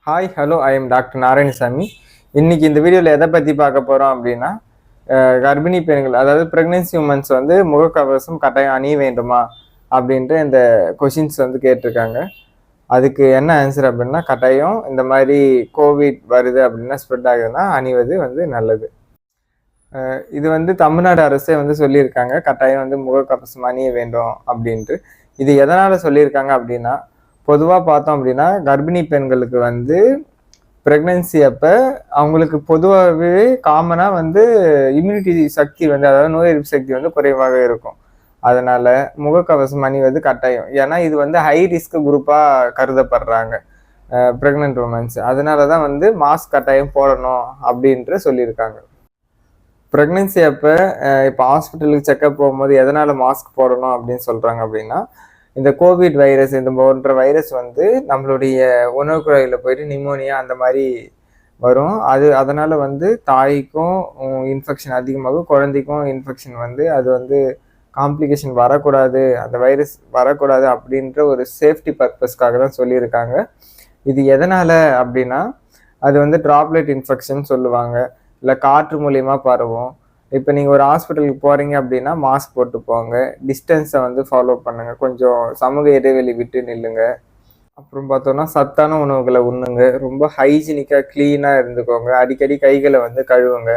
Hi hello I am doctor Narayanasamy. இன்னைக்கு இந்த வீடியோவில் எதை பற்றி பார்க்க போகிறோம் அப்படின்னா, கர்ப்பிணி பெண்கள் அதாவது ப்ரெக்னென்சி உமன்ஸ் வந்து முகக்கவசம் கட்டாயம் அணிய வேண்டுமா அப்படின்ட்டு இந்த கொஷின்ஸ் வந்து கேட்டிருக்காங்க. அதுக்கு என்ன ஆன்சர் அப்படின்னா, கட்டாயம் இந்த மாதிரி கோவிட் வருது அப்படின்னா ஸ்ப்ரெட் ஆகுதுன்னா அணிவது வந்து நல்லது. இது வந்து தமிழ்நாடு அரசே வந்து சொல்லியிருக்காங்க, கட்டாயம் வந்து முகக்கவசம் அணிய வேண்டும் அப்படின்ட்டு. இது எதனால் சொல்லியிருக்காங்க அப்படின்னா, பொதுவாக பார்த்தோம் அப்படின்னா கர்ப்பிணி பெண்களுக்கு வந்து ப்ரெக்னென்சி அப்போ அவங்களுக்கு பொதுவாகவே காமனாக வந்து இம்யூனிட்டி சக்தி வந்து அதாவது நோய் எதிர்ப்பு சக்தி வந்து குறைவாக இருக்கும். அதனால முகக்கவசம் அணிவது கட்டாயம். ஏன்னா இது வந்து ஹை ரிஸ்க் குரூப்பாக கருதப்படுறாங்க ப்ரெக்னென்ட் உமன்ஸ். அதனால தான் வந்து மாஸ்க் கட்டாயம் போடணும் அப்படின்ட்டு சொல்லியிருக்காங்க. ப்ரெக்னென்சி அப்போ இப்போ ஹாஸ்பிட்டலுக்கு செக்கப் போகும்போது எதனால் மாஸ்க் போடணும் அப்படின்னு சொல்கிறாங்க அப்படின்னா, இந்த கோவிட் வைரஸ் இந்த போன்ற வைரஸ் வந்து நம்மளுடைய உணவு குழாயில் போயிட்டு நிமோனியா அந்த மாதிரி வரும். அதனால் வந்து தாய்க்கும் இன்ஃபெக்ஷன் அதிகமாகும், குழந்தைக்கும் இன்ஃபெக்ஷன் வந்து அது வந்து காம்ப்ளிகேஷன் வரக்கூடாது, அந்த வைரஸ் வரக்கூடாது அப்படின்ற ஒரு சேஃப்டி பர்பஸ்க்காக தான் சொல்லியிருக்காங்க. இது எதனால் அப்படின்னா, அது வந்து ட்ராப்லெட் இன்ஃபெக்ஷன் சொல்லுவாங்க, இல்லை காற்று மூலியமாக பரவும். இப்போ நீங்கள் ஒரு ஹாஸ்பிட்டலுக்கு போகிறீங்க அப்படின்னா மாஸ்க் போட்டு போங்க, டிஸ்டன்ஸை வந்து ஃபாலோ பண்ணுங்கள், கொஞ்சம் சமூக இடைவெளி விட்டு நில்லுங்க. அப்புறம் பார்த்தோன்னா சத்தான உணவுகளை உண்ணுங்க, ரொம்ப ஹைஜீனிக்காக க்ளீனாக இருந்துக்கோங்க, அடிக்கடி கைகளை வந்து கழுவுங்க.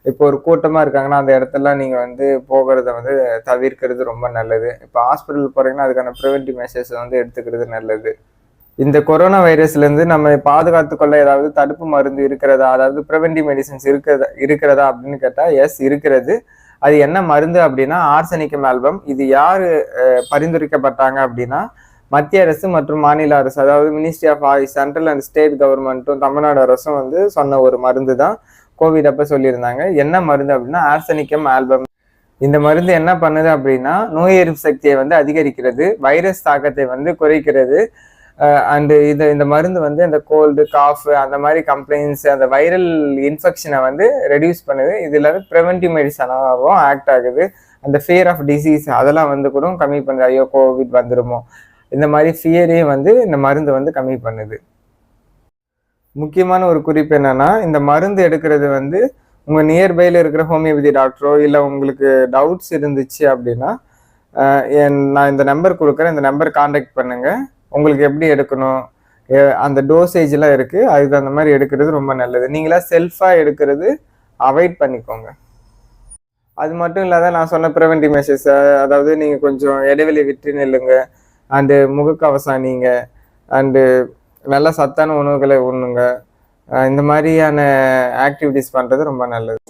இப்போ ஒரு கூட்டமாக இருக்காங்கன்னா அந்த இடத்துலாம் நீங்கள் வந்து போகிறத வந்து தவிர்க்கிறது ரொம்ப நல்லது. இப்போ ஹாஸ்பிட்டலுக்கு போகிறீங்கன்னா அதுக்கான ப்ரிவென்டிவ் மெஷர்ஸை வந்து எடுத்துக்கிறது நல்லது. இந்த கொரோனா வைரஸ்லேருந்து நம்ம பாதுகாத்து கொள்ள ஏதாவது தடுப்பு மருந்து இருக்கிறதா, அதாவது ப்ரிவென்டிவ் மெடிசன்ஸ் இருக்கிறதா அப்படின்னு கேட்டால் எஸ் இருக்கிறது. அது என்ன மருந்து அப்படின்னா ஆர்சனிக்கம் ஆல்பம். இது யார் பரிந்துரைக்கப்பட்டாங்க அப்படின்னா மத்திய அரசு மற்றும் மாநில அரசு, அதாவது ministry of central and state கவர்மெண்ட்டும் தமிழ்நாடு அரசும் வந்து சொன்ன ஒரு மருந்து தான் கோவிட் அப்போ சொல்லியிருந்தாங்க. என்ன மருந்து அப்படின்னா ஆர்சனிக்கம் ஆல்பம். இந்த மருந்து என்ன பண்ணுது அப்படின்னா நோய் எதிர்ப்பு சக்தியை வந்து அதிகரிக்கிறது, வைரஸ் தாக்கத்தை வந்து குறைக்கிறது. அண்டு இந்த மருந்து வந்து அந்த கோல்டு காஃப் அந்த மாதிரி கம்ப்ளைண்ட்ஸ் அந்த வைரல் இன்ஃபெக்ஷனை வந்து ரெடியூஸ் பண்ணுது. இதில் ப்ரிவென்டிவ் மெடிசனாகவும் ஆக்ட் ஆகுது. அந்த ஃபியர் ஆஃப் டிசீஸ் அதெல்லாம் வந்து கூட கம்மி பண்ணுது. ஐயோ கோவிட் வந்துடுமோ இந்த மாதிரி ஃபியரையும் வந்து இந்த மருந்து வந்து கம்மி பண்ணுது. முக்கியமான ஒரு குறிப்பு என்னன்னா, இந்த மருந்து எடுக்கிறது வந்து உங்கள் நியர்பையில் இருக்கிற ஹோமியோபதி டாக்டரோ இல்லை உங்களுக்கு டவுட்ஸ் இருந்துச்சு அப்படின்னா நான் இந்த நம்பர் கொடுக்குறேன், இந்த நம்பர் கான்டாக்ட் பண்ணுங்கள். உங்களுக்கு எப்படி எடுக்கணும் அந்த டோசேஜ்லாம் இருக்குது, அதுக்கு அந்த மாதிரி எடுக்கிறது ரொம்ப நல்லது. நீங்களா செல்ஃபாக எடுக்கிறது அவாய்ட் பண்ணிக்கோங்க. அது மட்டும் இல்லாத நான் சொன்ன ப்ரிவென்டிவ் மெஷர்ஸ், அதாவது நீங்கள் கொஞ்சம் இடைவெளி விட்டு நில்லுங்க, அண்டு முகக்கவசம் அணிங்க, அண்டு நல்ல சத்தான உணவுகளை உண்ணுங்க. இந்த மாதிரியான ஆக்டிவிட்டிஸ் பண்ணுறது ரொம்ப நல்லது.